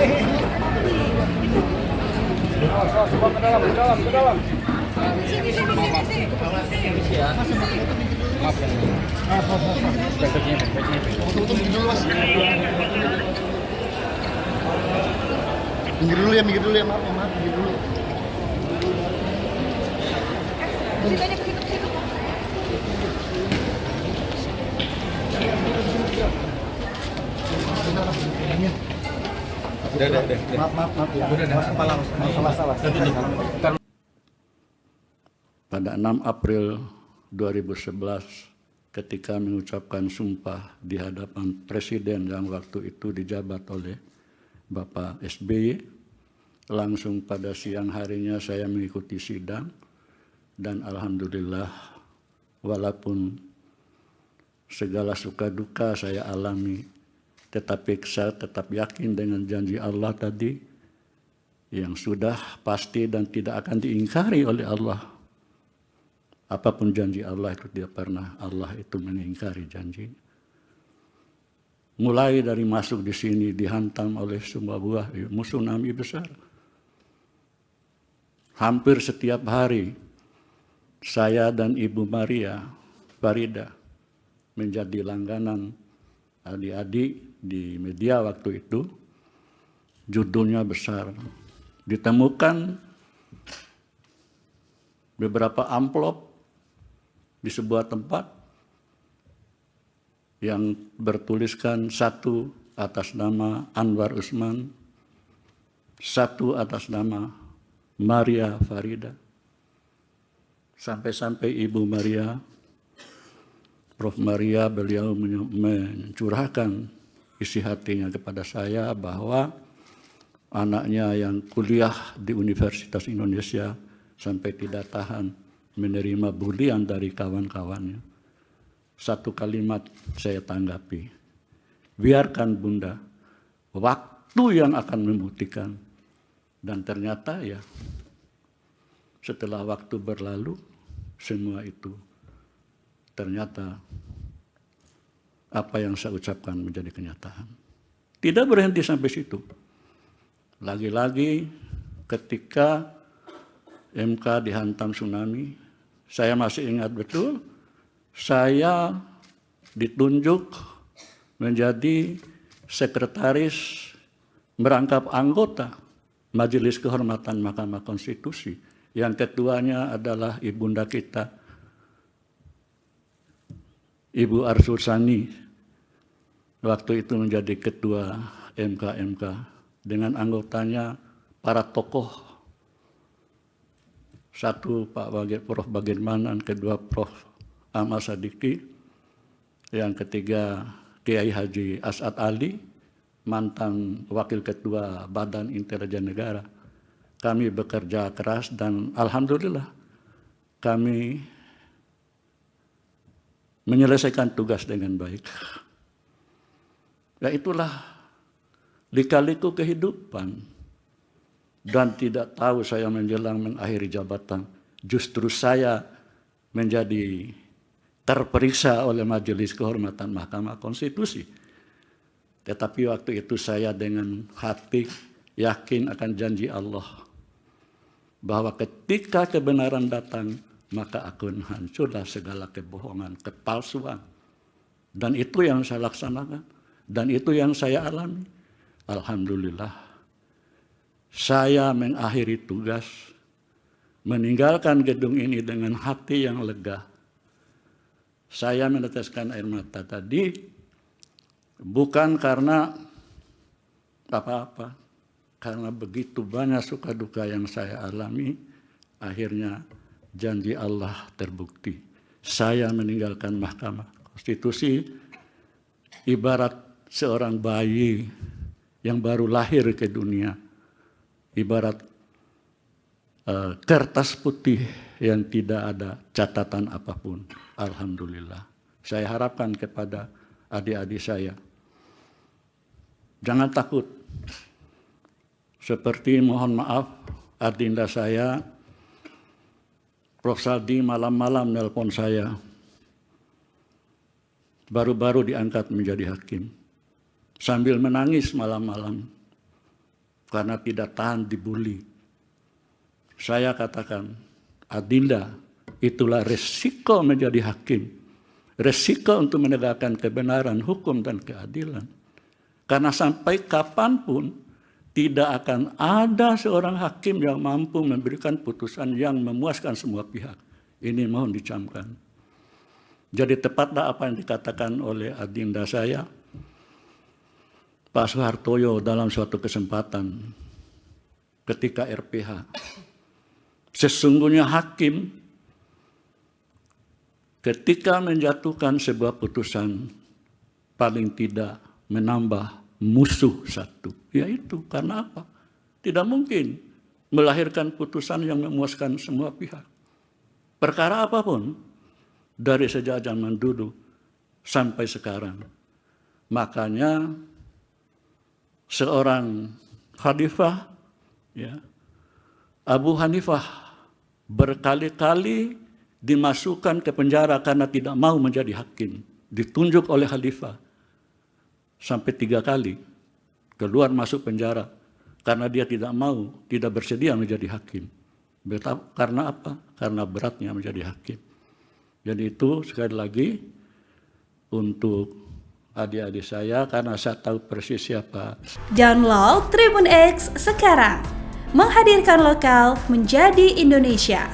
Ke dalam. Minggir dulu ya, maaf, minggir dulu. Udah. Maaf ya. Masalah. Pada 6 April 2011 ketika mengucapkan sumpah di hadapan Presiden yang waktu itu dijabat oleh Bapak SBY, langsung pada siang harinya saya mengikuti sidang dan alhamdulillah walaupun segala suka duka saya alami, tetapi saya tetap yakin dengan janji Allah tadi yang sudah pasti dan tidak akan diingkari oleh Allah. Apapun janji Allah itu tidak pernah Allah itu mengingkari janji. Mulai dari masuk di sini dihantam oleh semua buah tsunami besar. Hampir setiap hari saya dan Ibu Maria Farida menjadi langganan adik-adik di media waktu itu. Judulnya besar. Ditemukan beberapa amplop di sebuah tempat yang bertuliskan satu atas nama Anwar Usman, satu atas nama Maria Farida. Sampai-sampai Ibu Maria, Prof. Maria, beliau mencurahkan isi hatinya kepada saya bahwa anaknya yang kuliah di Universitas Indonesia sampai tidak tahan menerima bulian dari kawan-kawannya. Satu kalimat saya tanggapi, biarkan Bunda, waktu yang akan membuktikan. Dan ternyata ya, setelah waktu berlalu, semua itu ternyata apa yang saya ucapkan menjadi kenyataan. Tidak berhenti sampai situ. Lagi-lagi ketika MK dihantam tsunami, saya masih ingat betul, saya ditunjuk menjadi sekretaris merangkap anggota Majelis Kehormatan Mahkamah Konstitusi. Yang ketuanya adalah ibunda kita, Ibu Arsursani, waktu itu menjadi ketua MK dengan anggotanya para tokoh. Satu Prof. Bagirmanan, kedua Prof. Ahmad Sadiki, yang ketiga Kiai Haji As'ad Ali, mantan Wakil Ketua Badan Intelijen Negara. Kami bekerja keras dan alhamdulillah kami menyelesaikan tugas dengan baik. Ya itulah lika-liku kehidupan. Dan tidak tahu saya menjelang mengakhiri jabatan, justru saya menjadi terperiksa oleh Majelis Kehormatan Mahkamah Konstitusi. Tetapi waktu itu saya dengan hati yakin akan janji Allah bahwa ketika kebenaran datang, maka akan hancurlah segala kebohongan, kepalsuan. Dan itu yang saya laksanakan, dan itu yang saya alami. Alhamdulillah, saya mengakhiri tugas, meninggalkan gedung ini dengan hati yang lega. Saya meneteskan air mata tadi bukan karena apa-apa, karena begitu banyak suka duka yang saya alami, akhirnya janji Allah terbukti. Saya meninggalkan Mahkamah Konstitusi ibarat seorang bayi yang baru lahir ke dunia, ibarat kertas putih yang tidak ada catatan apapun. Alhamdulillah. Saya harapkan kepada adik-adik saya, jangan takut. Seperti mohon maaf, adinda saya, Prof. Saldi malam-malam nelpon saya. Baru-baru diangkat menjadi hakim. Sambil menangis malam-malam. karena tidak tahan dibully. Saya katakan, Adinda, itulah resiko menjadi hakim. Resiko untuk menegakkan kebenaran, hukum, dan keadilan. Karena sampai kapanpun tidak akan ada seorang hakim yang mampu memberikan putusan yang memuaskan semua pihak. Ini mohon dicamkan. Jadi tepatlah apa yang dikatakan oleh Adinda saya, Pak Soehartoyo dalam suatu kesempatan ketika RPH. Sesungguhnya hakim ketika menjatuhkan sebuah putusan paling tidak menambah musuh satu. Yaitu karena apa? Tidak mungkin melahirkan putusan yang memuaskan semua pihak. Perkara apapun dari sejak zaman dulu sampai sekarang. Makanya seorang khalifah, ya, Abu Hanifah berkali-kali dimasukkan ke penjara karena tidak mau menjadi hakim. Ditunjuk oleh khalifah sampai 3 kali keluar masuk penjara karena dia tidak mau, tidak bersedia menjadi hakim. Karena apa? Karena beratnya menjadi hakim. Jadi itu sekali lagi untuk adik-adik saya karena saya tahu persis siapa. Download Tribun X sekarang, menghadirkan lokal menjadi Indonesia.